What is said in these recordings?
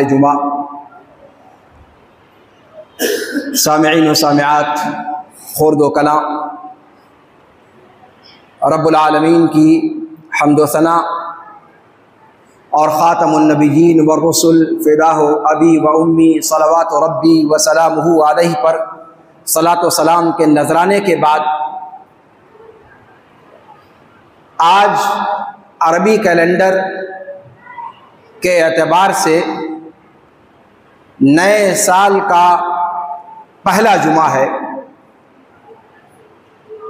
जुमा सामिईन व सामिआत खुर्द व कलाम रब्बुल आलमीन की हम्द व सना और ख़ातमुन नबिय्यीन व रुसुल फ़िदाहु अबी व उम्मी सलवातु रब्बी व सलामुहु अलैहि पर सलात व सलाम के नजराने के बाद आज अरबी कैलेंडर के एतबार से नए साल का पहला जुमा है।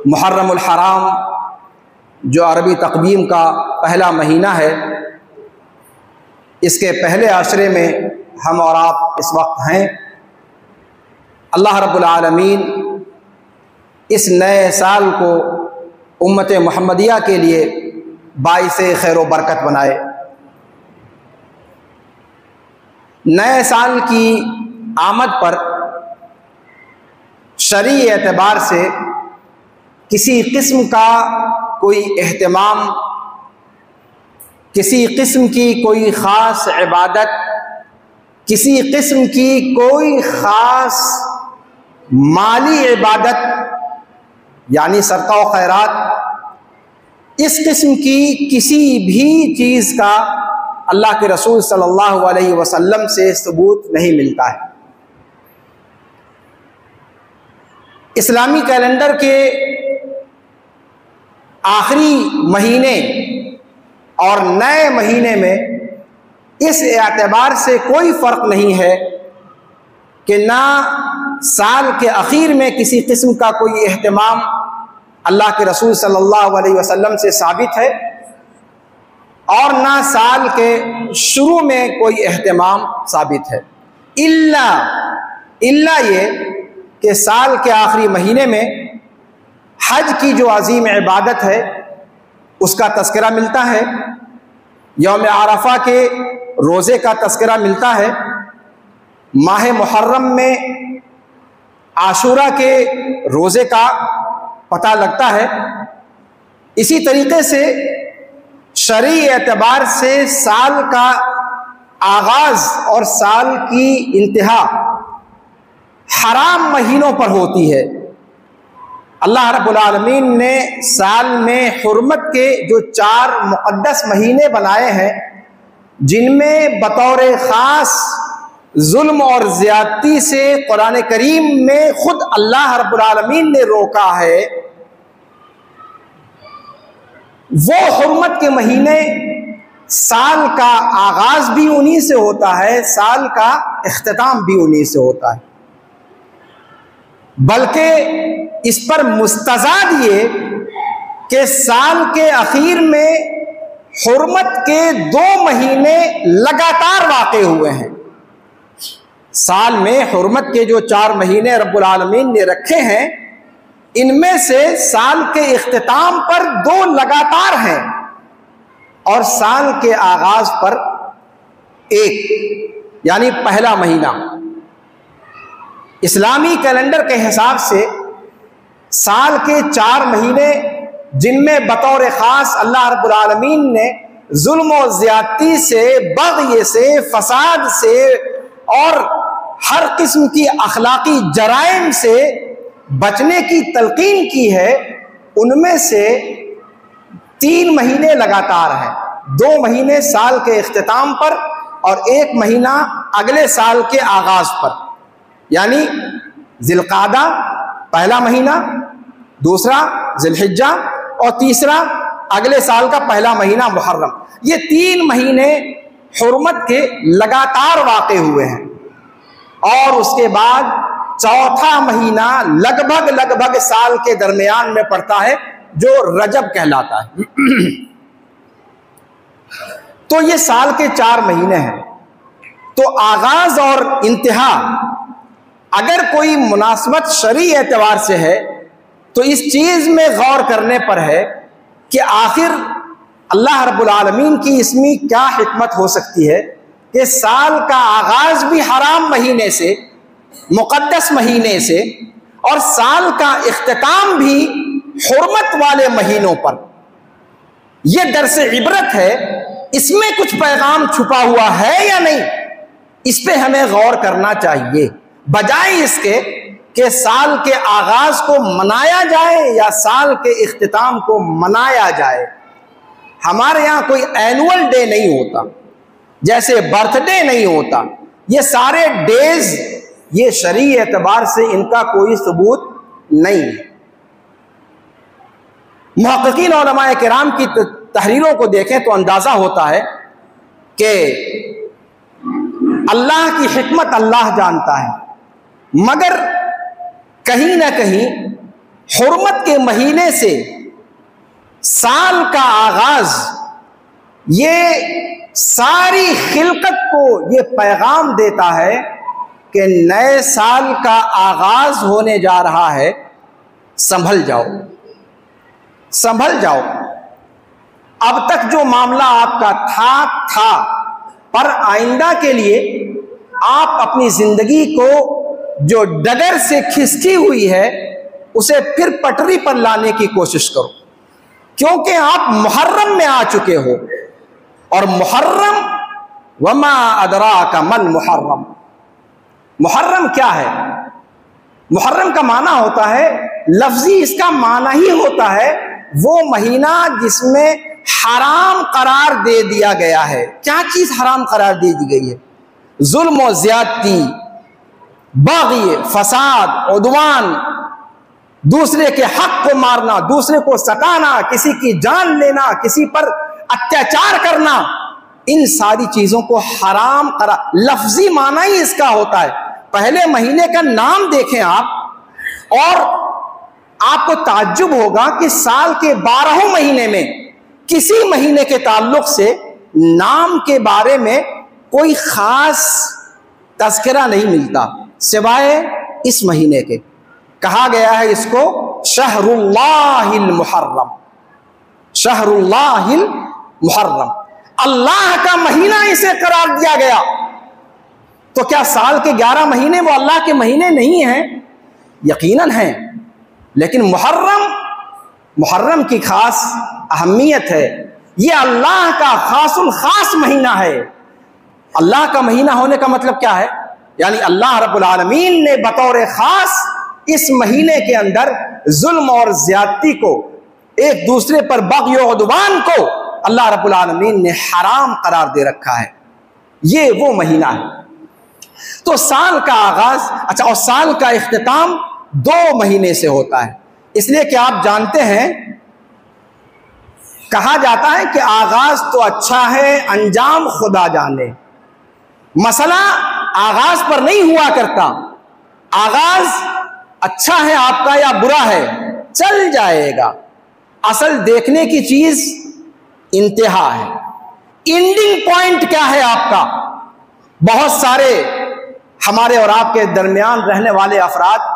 मुहर्रमुल हराम जो अरबी तक़वीम का पहला महीना है, इसके पहले आशरे में हम और आप इस वक्त हैं। अल्लाह रब्बुल आलमीन इस नए साल को उम्मत मुहम्मदिया के लिए बाइसे खैर व बरकत बनाए। नए साल की आमद पर शरई एतबार से किसी किस्म का कोई एहतमाम, किसी किस्म की कोई ख़ास इबादत, किसी किस्म की कोई ख़ास माली इबादत यानी सदका व खैरात, इस किस्म की किसी भी चीज़ का अल्लाह के रसूल सल्लल्लाहु अलैहि वसल्लम से सबूत नहीं मिलता है। इस्लामी कैलेंडर के आखिरी महीने और नए महीने में इस एतबार से कोई फ़र्क नहीं है कि ना साल के आखिर में किसी किस्म का कोई एहतमाम अल्लाह के रसूल सल्लल्लाहु अलैहि वसल्लम से साबित है और ना साल के शुरू में कोई एहतमाम साबित है, इल्ला ये कि साल के आखिरी महीने में हज की जो अजीम इबादत है उसका तज़किरा मिलता है, यौम आरफा के रोज़े का तज़किरा मिलता है, माह मुहर्रम में आशूरा के रोज़े का पता लगता है। इसी तरीके से शरई एतबार से साल का आगाज़ और साल की इंतहा हराम महीनों पर होती है। अल्लाह रब्बुल आलमीन ने साल में हुर्मत के जो 4 मुक़द्दस महीने बनाए हैं, जिनमें बतौर ख़ास जुल्म और ज़्यादती से कुरान करीम में खुद अल्लाह रब्बुल आलमीन ने रोका है, वो हुर्मत के महीने साल का आगाज भी उन्हीं से होता है, साल का इख्तिताम भी उन्हीं से होता है। बल्कि इस पर मुस्तज़ाद ये कि साल के आखिर में हुर्मत के 2 महीने लगातार वाक़े हुए हैं। साल में हुर्मत के जो 4 महीने रब्बुल आलमीन ने रखे हैं, इनमें से साल के इख्तिताम पर 2 लगातार हैं और साल के आगाज पर 1 यानी पहला महीना। इस्लामी कैलेंडर के हिसाब से साल के 4 महीने, जिनमें बतौर ख़ास अल्लाह रब्बुल आलमीन ने जुल्म और ज़्यादती से, बग़य से, फसाद से और हर किस्म की अखलाकी जराइम से बचने की तलकीन की है, उनमें से 3 महीने लगातार हैं। 2 महीने साल के इख्तिताम पर और 1 महीना अगले साल के आगाज पर, यानी ज़िलक़ादा पहला महीना, दूसरा ज़िलहिज्जा और तीसरा अगले साल का पहला महीना मुहर्रम। ये 3 महीने हुर्मत के लगातार वाक़े हुए हैं और उसके बाद चौथा महीना लगभग साल के दरमियान में पड़ता है, जो रजब कहलाता है। तो ये साल के 4 महीने हैं। तो आगाज और इंतहा अगर कोई मुनासबत शरई एतबार से है तो इस चीज में गौर करने पर है कि आखिर अल्लाह रब्बुल आलमीन की इसमें क्या हिकमत हो सकती है कि साल का आगाज भी हराम महीने से, मुक़द्दस महीने से, और साल का इख्तिताम भी हुर्मत वाले महीनों पर। यह दर्स इबरत है, इसमें कुछ पैगाम छुपा हुआ है या नहीं, इस पे हमें गौर करना चाहिए, बजाय इसके कि साल के आगाज को मनाया जाए या साल के इख्तिताम को मनाया जाए। हमारे यहाँ कोई एनुअल डे नहीं होता, जैसे बर्थडे नहीं होता। ये सारे डेज ये शरई एतबार से इनका कोई सबूत नहीं है। मुहक्किकीन और उलमाए किराम की तहरीरों को देखें तो अंदाजा होता है कि अल्लाह की हिकमत अल्लाह जानता है, मगर कहीं ना कहीं हुर्मत के महीने से साल का आगाज ये सारी खिलकत को ये पैगाम देता है कि नए साल का आगाज होने जा रहा है, संभल जाओ, संभल जाओ। अब तक जो मामला आपका था, पर आइंदा के लिए आप अपनी जिंदगी को जो डगर से खिसकी हुई है उसे फिर पटरी पर लाने की कोशिश करो, क्योंकि आप मुहर्रम में आ चुके हो। और मुहर्रम, वमा अदराका मल मुहर्रम, मुहर्रम क्या है? मुहर्रम का माना होता है, लफ्जी इसका माना ही होता है वो महीना जिसमें हराम करार दे दिया गया है। क्या चीज हराम करार दे दी गई है? जुल्म और ज्यादती, बागी, फसाद, उद्वान, दूसरे के हक को मारना, दूसरे को सताना, किसी की जान लेना, किसी पर अत्याचार करना, इन सारी चीजों को हराम करार, लफ्जी माना ही इसका होता है। पहले महीने का नाम देखें आप और आपको ताज्जुब होगा कि साल के 12 महीने में किसी महीने के ताल्लुक से नाम के बारे में कोई खास तज़किरा नहीं मिलता सिवाय इस महीने के। कहा गया है इसको शहरुल्लाहिल मुहर्रम, शहरुल्लाहिल मुहर्रम, अल्लाह का महीना इसे करार दिया गया। तो क्या साल के 11 महीने वो अल्लाह के महीने नहीं हैं? यकीनन हैं, लेकिन मुहर्रम की खास अहमियत है। ये अल्लाह का खासुल खास महीना है। अल्लाह का महीना होने का मतलब क्या है? यानी अल्लाह रब्बुल आलमीन ने बतौर खास इस महीने के अंदर जुल्म और ज्यादती को, एक दूसरे पर बग़ी और उद्वान को अल्लाह रब्बुल आलमीन ने हराम करार दे रखा है। ये वो महीना है। तो साल का आगाज, अच्छा, और साल का इख्तिताम 2 महीने से होता है, इसलिए कि आप जानते हैं कहा जाता है कि आगाज तो अच्छा है, अंजाम खुदा जाने। मसला आगाज पर नहीं हुआ करता। आगाज अच्छा है आपका या बुरा है, चल जाएगा। असल देखने की चीज इंतहा है, एंडिंग पॉइंट क्या है आपका। बहुत सारे हमारे और आपके दरमियान रहने वाले अफराद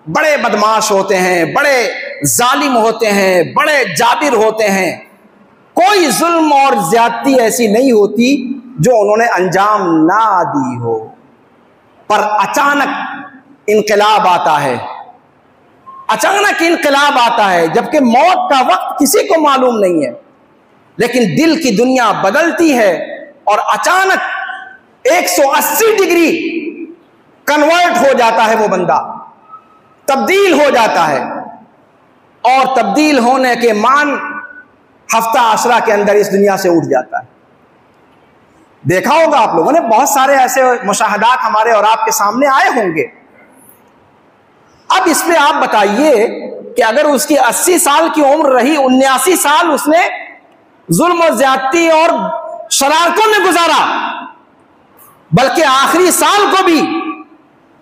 बड़े बदमाश होते हैं, बड़े जालिम होते हैं, बड़े जाबिर होते हैं। कोई जुल्म और ज्यादती ऐसी नहीं होती जो उन्होंने अंजाम ना दी हो, पर अचानक इनकलाब आता है, अचानक इनकलाब आता है, जबकि मौत का वक्त किसी को मालूम नहीं है, लेकिन दिल की दुनिया बदलती है और अचानक 180 डिग्री कन्वर्ट हो जाता है वो बंदा, तब्दील हो जाता है। और तब्दील होने के मान हफ्ता आशरा के अंदर इस दुनिया से उठ जाता है। देखा होगा आप लोगों ने, बहुत सारे ऐसे मुशाहदात हमारे और आपके सामने आए होंगे। अब इस पे आप बताइए कि अगर उसकी 80 साल की उम्र रही, 79 साल उसने जुल्म और ज्यादती और शरारतों में गुजारा, बल्कि आखिरी साल को भी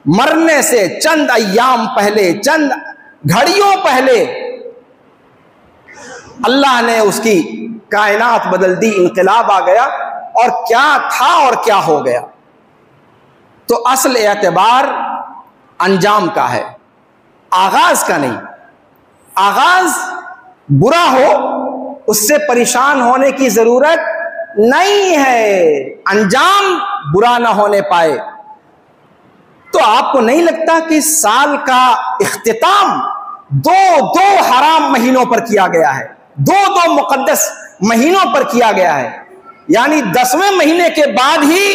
मरने से चंद अय्याम पहले, चंद घड़ियों पहले अल्लाह ने उसकी कायनात बदल दी, इंकलाब आ गया। और क्या था और क्या हो गया। तो असल एतबार अंजाम का है, आगाज का नहीं। आगाज बुरा हो उससे परेशान होने की जरूरत नहीं है, अंजाम बुरा ना होने पाए। तो आपको नहीं लगता कि साल का इख्तिताम दो हराम महीनों पर किया गया है, दो मुकद्दस महीनों पर किया गया है। यानी 10वें महीने के बाद ही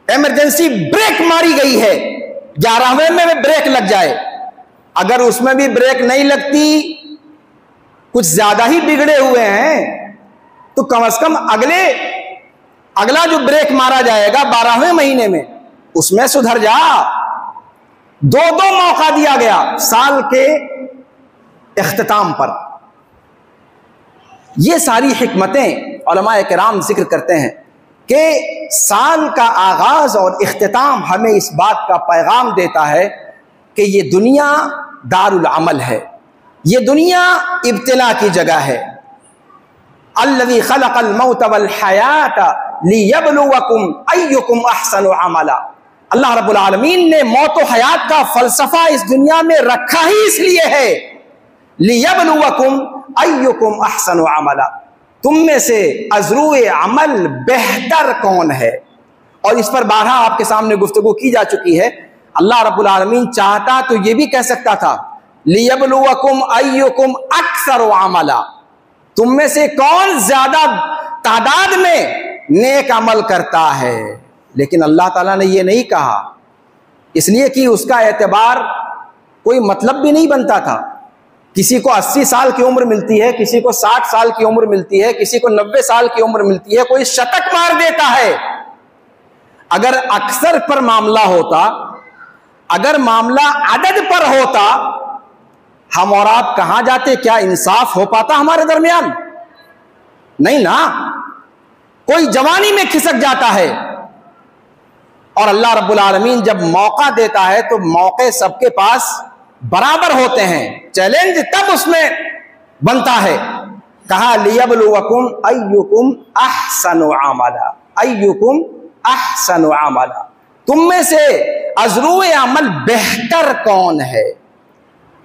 इमरजेंसी ब्रेक मारी गई है, 11वें में ब्रेक लग जाए, अगर उसमें भी ब्रेक नहीं लगती, कुछ ज्यादा ही बिगड़े हुए हैं, तो कम से कम अगला जो ब्रेक मारा जाएगा 12वें महीने में, उसमें सुधर जा। दो मौका दिया गया साल के इख्तिताम पर। ये सारी हिकमतें उलमाए किराम जिक्र करते हैं कि साल का आगाज और इख्तिताम हमें इस बात का पैगाम देता है कि ये दुनिया दारुल अमल है, ये दुनिया इब्तिला की जगह है। अल्लज़ी खलक़ल मौत वल हयात लियब्लुवकुम अय्युकुम अहसनु अमला। अल्लाह रब्बुल आलमीन ने मौत व हयात का फलसफा इस दुनिया में रखा ही इसलिए है, लियब्लुवकुम अय्युकुम अहसनु अमला, तुम में से अज़रूए अमल बेहतर कौन है। और इस पर बारहा आपके सामने गुफ्तगू की जा चुकी है। अल्लाह रब्बुल आलमीन चाहता तो ये भी कह सकता था, लियब्लुवकुम अय्युकुम अक्सर अमला, तुम में से कौन ज्यादा तादाद में नेक अमल करता है। लेकिन अल्लाह ताला ने यह नहीं कहा, इसलिए कि उसका एतबार कोई मतलब भी नहीं बनता था। किसी को 80 साल की उम्र मिलती है, किसी को 60 साल की उम्र मिलती है, किसी को 90 साल की उम्र मिलती है, कोई शतक मार देता है। अगर अक्सर पर मामला होता, अगर मामला अदद पर होता, हम और आप कहां जाते? क्या इंसाफ हो पाता हमारे दरमियान? नहीं ना। कोई जवानी में खिसक जाता है, और अल्लाह रब्बुल आलमीन जब मौका देता है तो मौके सबके पास बराबर होते हैं। चैलेंज तब उसमें बनता है, कहा लियब्लुवकुम अय्युकुम अहसनु अमला, अय्युकुम अहसनु अमला, तुम में से अज़रूए अमल बेहतर कौन है।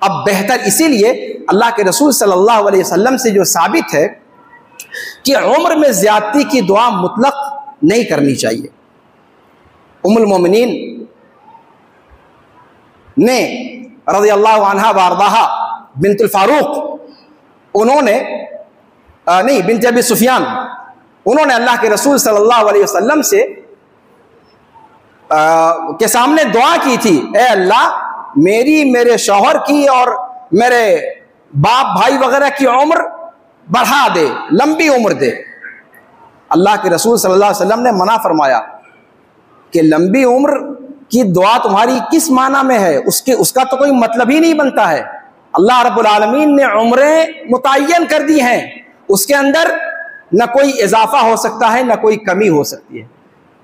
अब बेहतर इसीलिए अल्लाह के रसूल सल्लल्लाहु अलैहि वसल्लम से जो साबित है कि उम्र में ज्यादती की दुआ मुतलक नहीं करनी चाहिए। उम्मुल मोमिनीन ने रज़ियल्लाहु अन्हा वारदाहा बिन्तुल फारूक, उन्होंने नहीं बिन्त अबी सुफियान, उन्होंने अल्लाह के रसूल सल्लल्लाहु अलैहि वसल्लम से के सामने दुआ की थी, ए अल्लाह मेरी, मेरे शौहर की और मेरे बाप भाई वगैरह की उम्र बढ़ा दे, लंबी उम्र दे। अल्लाह के रसूल सल्लल्लाहु अलैहि वसल्लम ने मना फरमाया कि लंबी उम्र की दुआ तुम्हारी किस माना में है, उसका तो कोई मतलब ही नहीं बनता है। अल्लाह रब्बुल आलमीन ने उम्रें मुतय्यन कर दी हैं, उसके अंदर न कोई इजाफा हो सकता है न कोई कमी हो सकती है।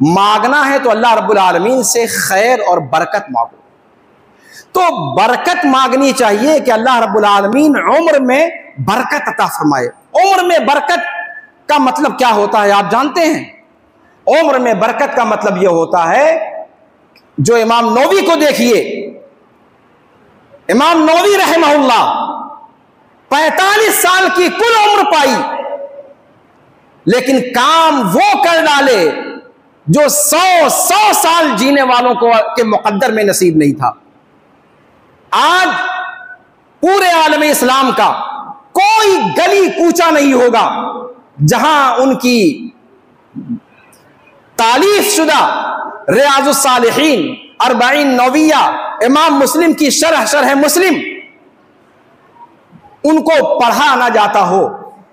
मांगना है तो अल्लाह रब्बुल आलमीन से खैर और बरकत मांगो, तो बरकत मांगनी चाहिए कि अल्लाह रब्बुल आलमीन उम्र में बरकत अता फरमाए। उम्र में बरकत का मतलब क्या होता है आप जानते हैं? उम्र में बरकत का मतलब यह होता है, जो इमाम नववी को देखिए, इमाम नववी रहमहुल्लाह 45 साल की कुल उम्र पाई, लेकिन काम वो कर डाले जो 100 साल जीने वालों को के मुकद्दर में नसीब नहीं था। आज पूरे आलम इस्लाम का कोई गली कूचा नहीं होगा जहां उनकी तालीफ शुदा रियाजुस सालिहीन, 40 नौविया, इमाम मुस्लिम की शरह मुस्लिम, उनको पढ़ा ना जाता हो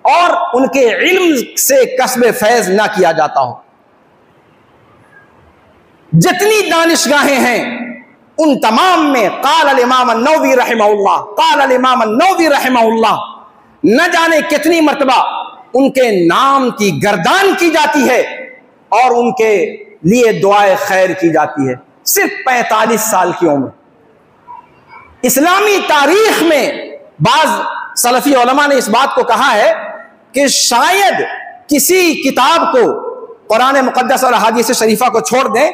और उनके इल्म से कसबे फैज ना किया जाता हो। जितनी दानिशगाहें हैं उन तमाम में काल अल इमाम अन्नववी रहमहुल्लाह, काल अल इमाम अन्नववी रहमहुल्लाह, न जाने कितनी मर्तबा उनके नाम की गर्दान की जाती है और उनके लिए दुआए खैर की जाती है। सिर्फ 45 साल की उम्र। इस्लामी तारीख में बाज सलफी उलमा ने इस बात को कहा है कि शायद किसी किताब को, कुरान मुकद्दस और हदीस शरीफा को छोड़ दें,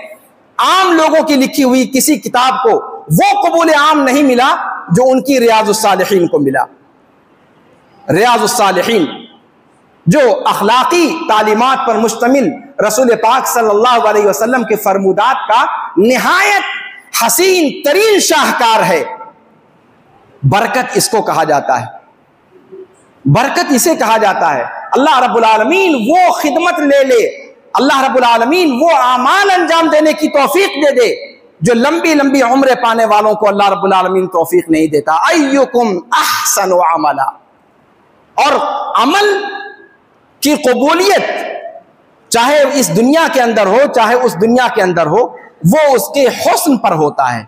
आम लोगों की लिखी हुई किसी किताब को वो कबूल आम नहीं मिला जो उनकी रियाजुस सालिहीन को मिला। रियाजुस सालिहीन जो अखलाकी तालीमात पर मुश्तमिल रसूल पाक सल्लल्लाहु अलैहि वसल्लम के फरमूदात का निहायत हसीन तरीन शाहकार है। बरकत इसको कहा जाता है, बरकत इसे कहा जाता है। अल्लाह रब्बुल आलमीन वो खिदमत ले ले अल्लाह रब्बुल आलमीन वो आमाल अंजाम देने की तौफीक दे दे जो लंबी लंबी उम्र पाने वालों को अल्लाह रब्बुल आलमीन तौफीक नहीं देता। अय्युकुम अहसनु अमला, और अमल की कबूलियत चाहे इस दुनिया के अंदर हो चाहे उस दुनिया के अंदर हो, वो उसके हुस्न पर होता है,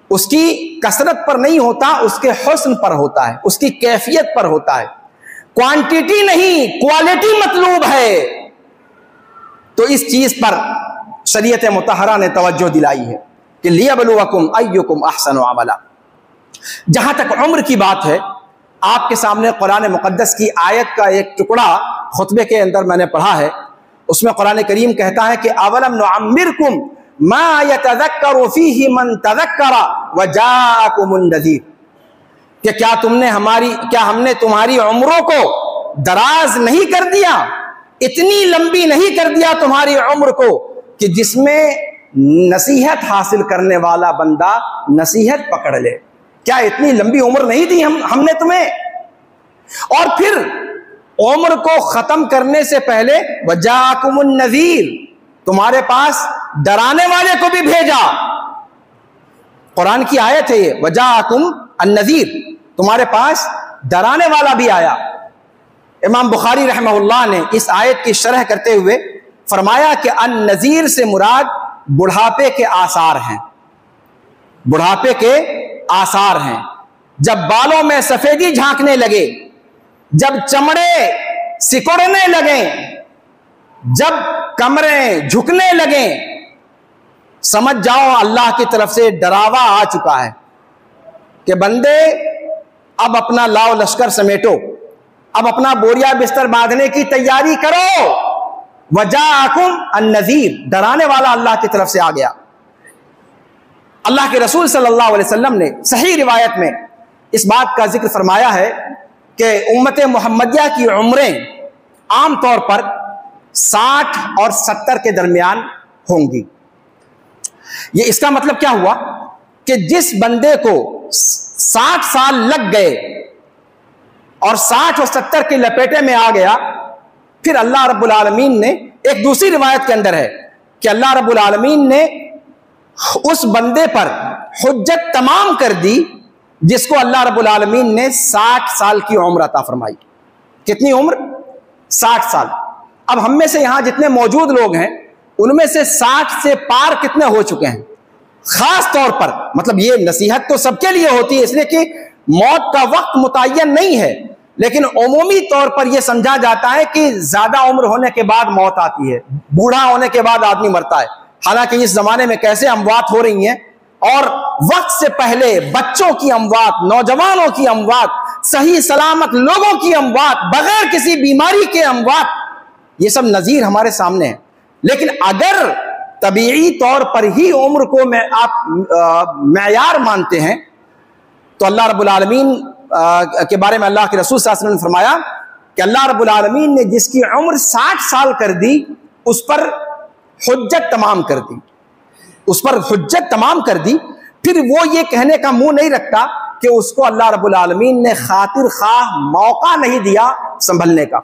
उसकी कसरत पर नहीं होता, उसके हुस्न पर होता है, उसकी कैफियत पर होता है। क्वांटिटी नहीं, क्वालिटी मतलूब है। तो इस चीज पर शरीयत मुतहरा ने तवज्जो दिलाई है कि लियबलुवकुम अय्युकुम अहसनु अमला। जहां तक उम्र की बात है, आपके सामने कुरान मुकद्दस की आयत का एक टुकड़ा खुतबे के अंदर मैंने पढ़ा है। उसमें कुरान करीम कहता है कि अवलम नुअम्मिरकुम मा यतज़क्करु फीहि मन तज़क्करा व जाअकुमुन नज़ीर, कि क्या हमने तुम्हारी उम्रों को दराज नहीं कर दिया, इतनी लंबी नहीं कर दिया तुम्हारी उम्र को कि जिसमें नसीहत हासिल करने वाला बंदा नसीहत पकड़ ले। क्या इतनी लंबी उम्र नहीं दी हमने तुम्हें? और फिर उम्र को खत्म करने से पहले वजाकुमुन नज़ीर, तुम्हारे पास डराने वाले को भी भेजा। कुरान की आयत है ये, वजाकुम अन-नज़ीर, तुम्हारे पास डराने वाला भी आया। इमाम बुखारी रहमहुल्लाह ने इस आयत की शरह करते हुए फरमाया कि अन-नज़ीर से मुराद बुढ़ापे के आसार हैं, बुढ़ापे के आसार हैं। जब बालों में सफेदी झांकने लगे, जब चमड़े सिकुड़ने लगे, जब कमरें झुकने लगे, समझ जाओ अल्लाह की तरफ से डरावा आ चुका है कि बंदे अब अपना लाओ लश्कर समेटो, अब अपना बोरिया बिस्तर बांधने की तैयारी करो। वजाअकुम अन-नज़ीर, डराने वाला अल्लाह की तरफ से आ गया। अल्लाह के रसूल सल्लल्लाहु अलैहि वसल्लम ने सही रिवायत में इस बात का जिक्र फरमाया है कि उम्मत मुहम्मदिया की उम्रें आमतौर पर 60 और 70 के दरमियान होंगी। ये इसका मतलब क्या हुआ कि जिस बंदे को 60 साल लग गए और 60 और 70 के लपेटे में आ गया, फिर अल्लाह रब्बुल आलमीन ने, एक दूसरी रिवायत के अंदर है कि अल्लाह रब्बुल आलमीन ने उस बंदे पर हुज्जत तमाम कर दी जिसको अल्लाह रब्बुल आलमीन ने 60 साल की उम्र अता फरमाई। कितनी उम्र? 60 साल। अब हम में से यहां जितने मौजूद लोग हैं उनमें से 60 से पार कितने हो चुके हैं? खास तौर पर, मतलब ये नसीहत तो सबके लिए होती है इसलिए कि मौत का वक्त मुतय्यन नहीं है, लेकिन उमूमी तौर पर यह समझा जाता है कि ज्यादा उम्र होने के बाद मौत आती है, बूढ़ा होने के बाद आदमी मरता है। हालांकि इस जमाने में कैसे अमवात हो रही हैं, और वक्त से पहले बच्चों की अमवात, नौजवानों की अमवात, सही सलामत लोगों की अमवात, बगैर किसी बीमारी के अमवात, ये सब नजीर हमारे सामने है। लेकिन अगर तबीई तौर पर ही उम्र को आप मेयार मानते हैं तो अल्लाह रब्बुल आलमीन के बारे में अल्लाह के रसूल सल्लल्लाहु अलैहि वसल्लम ने फरमाया कि अल्लाह रब्बुल आलमीन ने जिसकी उम्र 60 साल कर दी उस पर हुज्जत तमाम कर दी, उस पर हुज्जत तमाम कर दी। फिर वो ये कहने का मुंह नहीं रखता कि उसको अल्लाह रब्बुल आलमीन ने खातिर खाह मौका नहीं दिया संभलने का।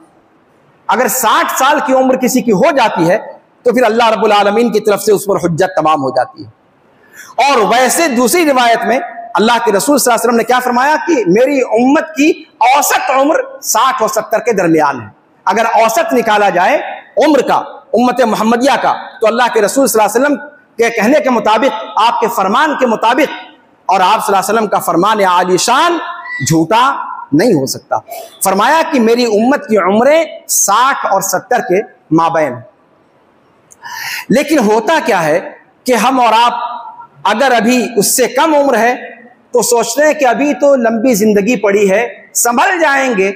अगर 60 साल की उम्र किसी की हो जाती है तो फिर अल्लाह रब्बुल आलमीन की तरफ से उस पर हुज्जत तमाम हो जाती है। और वैसे दूसरी रिवायत में अल्लाह के रसूल सल्लल्लाहु अलैहि वसल्लम ने क्या फरमाया कि मेरी उम्मत की औसत उम्र 60 और 70 के दरमियान है। अगर औसत निकाला जाए उम्र का, उम्मत मुहम्मदिया का, तो अल्लाह के रसूल सल्लल्लाहु अलैहि वसल्लम के कहने के मुताबिक, आपके फरमान के मुताबिक, और आप सल्लल्लाहु अलैहि वसल्लम का फरमान आलीशान झूठा नहीं हो सकता, फरमाया कि मेरी उम्मत की उम्रें 60 और 70 के माबैन। लेकिन होता क्या है कि हम और आप अगर अभी उससे कम उम्र है तो सोचते हैं कि अभी तो लंबी जिंदगी पड़ी है, संभल जाएंगे,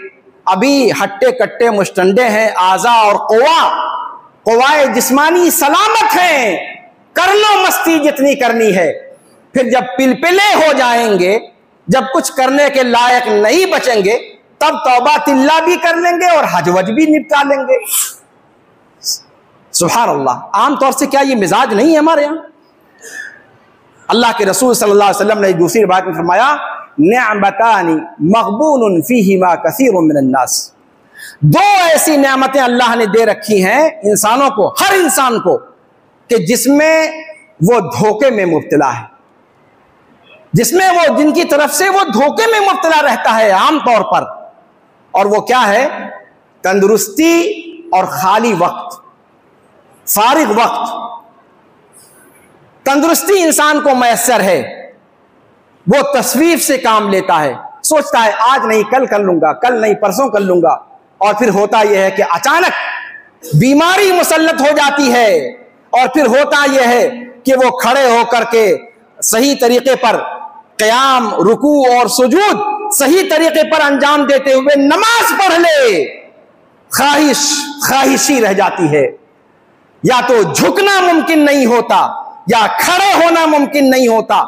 अभी हट्टे कट्टे मुश्तंडे हैं, आज़ा और क़ुवाए जिस्मानी सलामत हैं, कर लो मस्ती जितनी करनी है। फिर जब पिलपिले हो जाएंगे, जब कुछ करने के लायक नहीं बचेंगे, तब तौबा तिल्ला भी कर लेंगे और हज वज भी निपटा लेंगे। सुभान अल्लाह। आमतौर से क्या ये मिजाज नहीं है हमारे यहाँ? अल्लाह के रसूल सल्लल्लाहु अलैहि वसल्लम ने दूसरी बात में फरमाया, निअमतानी मग़बूनुन फ़ीहिमा कसीरुम मिनन नास, दो ऐसी नेमतें अल्लाह ने दे रखी हैं इंसानों को, हर इंसान को, कि जिसमें वो धोखे में मुब्तला है, जिसमें वो, जिनकी तरफ से वो धोखे में मुब्तला रहता है आम तौर पर। और वो क्या है? तंदुरुस्ती और खाली वक्त, फारिग वक्त। तंदुरुस्ती इंसान को मैसर है, वो तस्वीफ से काम लेता है, सोचता है आज नहीं कल कर लूंगा, कल नहीं परसों कर लूंगा, और फिर होता यह है कि अचानक बीमारी मुसल्लत हो जाती है, और फिर होता यह है कि वो खड़े होकर के सही तरीके पर क़याम, रुकू और सुजूद सही तरीके पर अंजाम देते हुए नमाज पढ़ ले, ख्वाहिशी रह जाती है। या तो झुकना मुमकिन नहीं होता, या खड़े होना मुमकिन नहीं होता।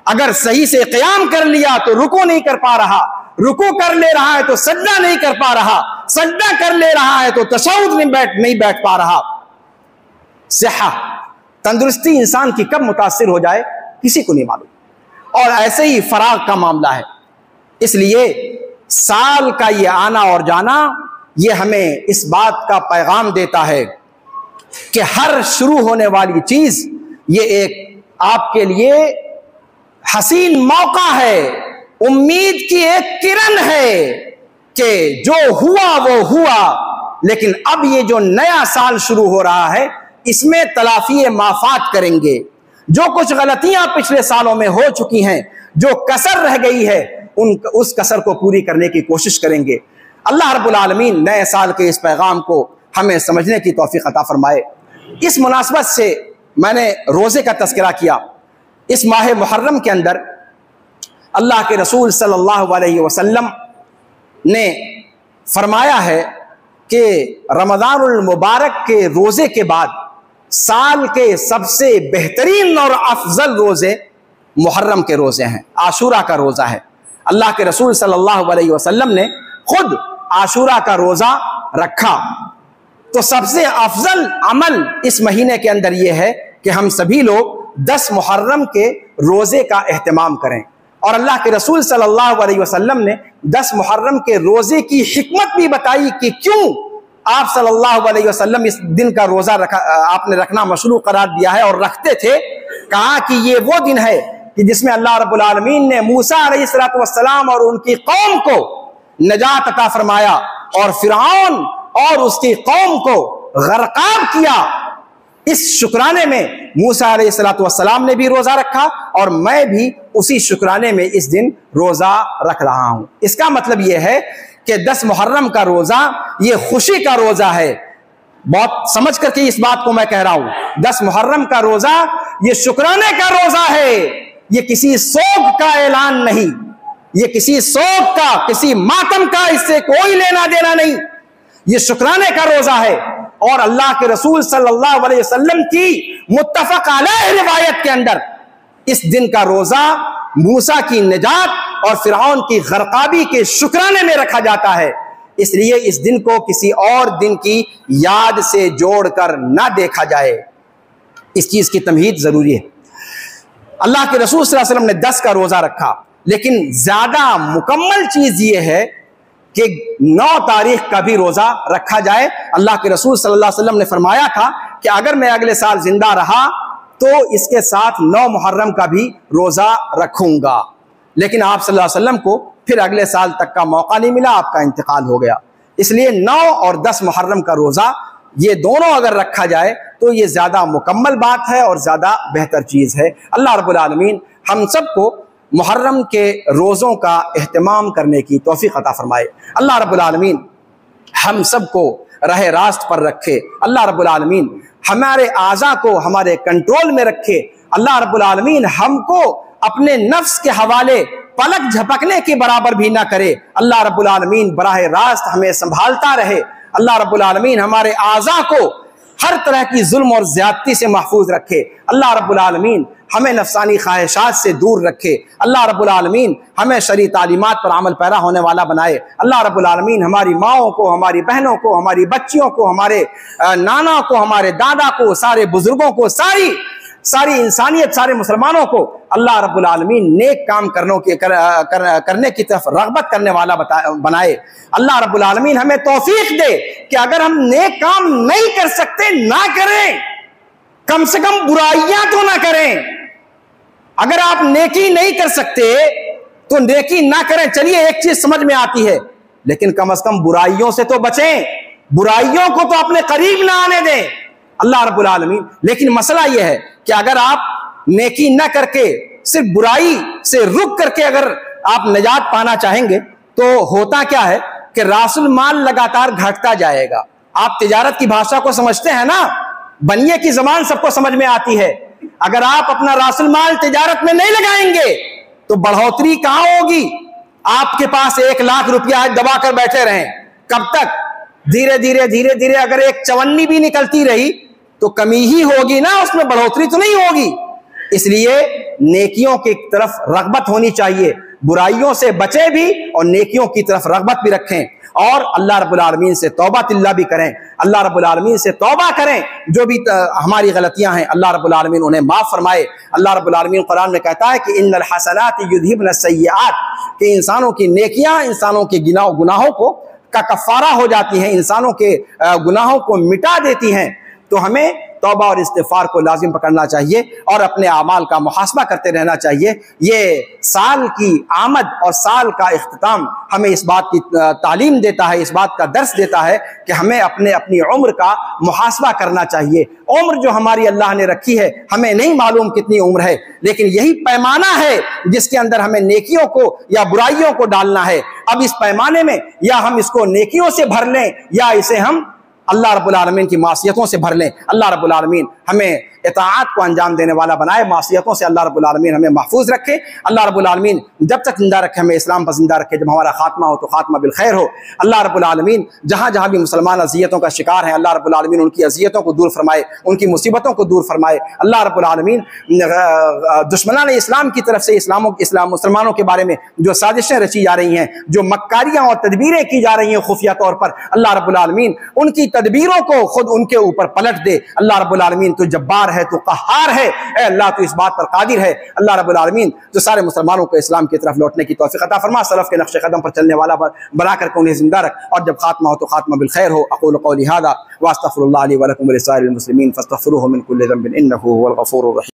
अगर सही से क़याम कर लिया तो रुकू नहीं कर पा रहा, रुकू कर ले रहा है तो सजदा नहीं कर पा रहा, सजदा कर ले रहा है तो तशहुद नहीं बैठ पा रहा। सेहा, तंदुरुस्ती इंसान की कब मुतासिर हो जाए किसी को नहीं मालूम। और ऐसे ही फराग का मामला है। इसलिए साल का ये आना और जाना, ये हमें इस बात का पैगाम देता है कि हर शुरू होने वाली चीज ये एक आपके लिए हसीन मौका है, उम्मीद की एक किरण है कि जो हुआ वो हुआ, लेकिन अब ये जो नया साल शुरू हो रहा है इसमें तलाफी माफात करेंगे। जो कुछ गलतियां पिछले सालों में हो चुकी हैं, जो कसर रह गई है, उस कसर को पूरी करने की कोशिश करेंगे। अल्लाह रब्बुल आलमीन नए साल के इस पैगाम को हमें समझने की तौफीक अता फरमाए। इस मुनासबत से मैंने रोज़े का तज़किरा किया। इस माह मुहर्रम के अंदर अल्लाह के रसूल सल्लल्लाहु अलैहि वसल्लम ने फरमाया है कि रमज़ानुल मुबारक के रोज़े के बाद साल के सबसे बेहतरीन और अफजल रोज़े मुहर्रम के रोज़े हैं, आशूरा का रोज़ा है। अल्लाह के रसूल सल्लल्लाहु अलैहि वसल्लम ने खुद आशूरा का रोज़ा रखा। तो सबसे अफजल अमल इस महीने के अंदर यह है कि हम सभी लोग 10 मुहर्रम के रोज़े का एहतमाम करें। और अल्लाह के रसूल सल्लल्लाहु अलैहि वसल्लम ने 10 मुहर्रम के रोज़े की हिकमत भी बताई कि क्यों आप सल्लल्लाहु अलैहि वसल्लम इस दिन का रोज़ा आपने रखना मशरू करार दिया है और रखते थे। कहा कि ये वो दिन है कि जिसमें अल्लाह रब्बुल आलमीन ने मूसा अलैहिस्सलातु वस्सलाम और उनकी कौम को नजात अता फरमाया और फिरऔन और उसकी कौम को गरकाब किया। इस शुक्राने में मूसा अलैहिस्सलातु वस्सलाम ने भी रोज़ा रखा और मैं भी उसी शुक्राने में इस दिन रोज़ा रख रहा हूँ। इसका मतलब यह है कि 10 मुहर्रम का रोज़ा ये खुशी का रोज़ा है। बहुत समझ करके इस बात को मैं कह रहा हूँ। 10 मुहर्रम का रोज़ा ये शुक्राने का रोज़ा है, ये किसी सोग का ऐलान नहीं, ये किसी सोग का, किसी मातम का इससे कोई लेना देना नहीं, ये शुक्राने का रोज़ा है। और अल्लाह के रसूल सल्लल्लाहु अलैहि वसल्लम की मुत्तफक अलैह रिवायत के अंदर इस दिन का रोज़ा मूसा की निजात और फिरऔन की गरकाबी के शुक्राने में रखा जाता है। इसलिए इस दिन को किसी और दिन की याद से जोड़कर ना देखा जाए, इस चीज की तमहीद जरूरी है। अल्लाह के रसूल सल्लल्लाहु अलैहि वसल्लम ने 10 का रोजा रखा, लेकिन ज्यादा मुकम्मल चीज ये है कि 9 तारीख का भी रोजा रखा जाए। अल्लाह के रसूल सल्लल्लाहु अलैहि वसल्लम ने फरमाया था कि अगर मैं अगले साल जिंदा रहा तो इसके साथ 9 मुहर्रम का भी रोजा रखूंगा। लेकिन आप सल्लल्लाहु अलैहि वसल्लम को फिर अगले साल तक का मौका नहीं मिला, आपका इंतकाल हो गया। इसलिए 9 और 10 मुहर्रम का रोजा ये दोनों अगर रखा जाए तो ये ज्यादा मुकम्मल बात है और ज्यादा बेहतर चीज है। अल्लाह रब्बुल आलमीन हम सबको मुहर्रम के रोज़ों का एहतमाम करने की तौफीक अता फरमाए। अल्लाह रब्बुल आलमीन हम सबको रहे रास्त पर रखे। अल्लाह रब्बुल आलमीन हमारे आज़ा को हमारे कंट्रोल में रखे। अल्लाह रब्बुल आलमीन हमको अपने नफ्स के हवाले पलक झपकने के बराबर भी ना करे। अल्लाह रब्बुल आलमीन बराह रास्त हमें संभालता रहे। अल्लाह रब्बुल आलमीन हमारे आज़ा को हर तरह की जुल्म और ज्यादती से महफूज रखे। अल्लाह रब्बुल आलमीन हमें नफसानी ख्वाहिशात से दूर रखे। अल्लाह रब्बुल आलमीन हमें शरई तालीमात पर अमल पैरा होने वाला बनाए। अल्लाह रब्बुल आलमीन हमारी माओं को, हमारी बहनों को, हमारी बच्चियों को, हमारे नाना को, हमारे दादा को, सारे बुजुर्गों को, सारी सारी इंसानियत, सारे मुसलमानों को अल्लाह रब्बुल आलमीन नेक काम करने की तरफ रग़बत करने वाला बनाए। अल्लाह रब्बुल आलमीन हमें तौफीक दे कि अगर हम नेक काम नहीं कर सकते ना करें, कम से कम बुराइयां तो ना करें। अगर आप नेकी नहीं कर सकते तो नेकी ना करें। चलिए एक चीज समझ में आती है, लेकिन कम से कम बुराइयों से तो बचें, बुराइयों को तो अपने करीब ना आने दें अल्लाह रब्बुल आलमीन। लेकिन मसला यह है कि अगर आप नेकी ना करके सिर्फ बुराई से रुक करके अगर आप निजात पाना चाहेंगे तो होता क्या है कि रासुल माल लगातार घटता जाएगा। आप तिजारत की भाषा को समझते हैं ना, बनिए की जबान सबको समझ में आती है। अगर आप अपना रासुल माल तिजारत में नहीं लगाएंगे तो बढ़ोतरी कहां होगी? आपके पास 1 लाख रुपया दबा कर बैठे रहें, कब तक? धीरे धीरे धीरे धीरे अगर एक चवन्नी भी निकलती रही तो कमी ही होगी ना, उसमें बढ़ोतरी तो नहीं होगी। इसलिए नेकियों की तरफ रग़बत होनी चाहिए, बुराइयों से बचे भी और नेकियों की तरफ रग़बत भी रखें और अल्लाह रब्बुल आलमीन से तौबा तिल्ला भी करें। अल्लाह रब्बुल आलमीन से तौबा करें, जो भी हमारी गलतियां हैं अल्लाह रब्बुल आलमीन उन्हें माफ फरमाए। अल्लाह रब्बुल आलमीन कुरान में कहता है कि इन्नल हसनात युज़हिबन सय्यिआत, कि इंसानों की नेकियां इंसानों के गुनाहों को का कफ़ारा हो जाती हैं, इंसानों के गुनाहों को मिटा देती हैं। तो हमें तौबा और इस्तिग़फ़ार को लाजिम पकड़ना चाहिए और अपने आमाल का मुहासबा करते रहना चाहिए। ये साल की आमद और साल का इख्तिताम हमें इस बात की तालीम देता है, इस बात का दर्स देता है कि हमें अपनी उम्र का मुहासबा करना चाहिए। उम्र जो हमारी अल्लाह ने रखी है, हमें नहीं मालूम कितनी उम्र है, लेकिन यही पैमाना है जिसके अंदर हमें नेकियों को या बुराइयों को डालना है। अब इस पैमाने में या हम इसको नेकियों से भर लें या इसे हम अल्लाह रब्बुल आलमीन की मासियतों से भर लें। अल्लाह रब्बुल आलमीन हमें इताअत को अंजाम देने वाला बनाए, मासियतों से अल्लाह रब्बुल आलमीन हमें महफूज रखे। अल्लाह रब्बुल आलमीन जब तक जिंदा रखे हमें इस्लाम पर जिंदा रखे, जब हमारा खात्मा हो तो खात्मा बिल खैर हो। अल्लाह रब्बुल आलमीन जहाँ जहाँ भी मुसलमान अज़ियतों का शिकार हैं, अल्लाह रब्बुल आलमीन उनकी अज़ियतों को दूर फरमाए, उनकी मुसीबतों को दूर फरमाए। अल्लाह रब्बुल आलमीन दुश्मनान इस्लाम की तरफ से मुसलमानों के बारे में जो साजिशें रची जा रही हैं, जो मक्कारियाँ और तदबीरें की जा रही हैं खुफिया तौर पर, अल्लाह रब्बुल आलमीन उनकी तदबीरों को खुद उनके ऊपर पलट दे। अल्लाह रब्बुल आलमीन तो जब्बार है, तो कहार है, ए अल्लाह तो इस बात पर कादिर है। अल्लाह रब्बुल आलमीन जो सारे मुसलमानों को इस्लाम की तरफ लौटने की तौफीक अता फरमा, सलफ के नक्शे कदम पर चलने वाला बना करके उन्हें जिंदा रख, और जब खात्मा हो तो खात्मा बिल खैर हो। अक़ूलु क़ौली हाज़ा व अस्तग़फ़िरुल्लाह ली व लकुम व लिसाइरिल मुस्लिमीन फ़स्तग़फ़िरूहु मिन कुल्लि ज़ंबिन इन्नहु हुवल गफ़ूरुर रहीम।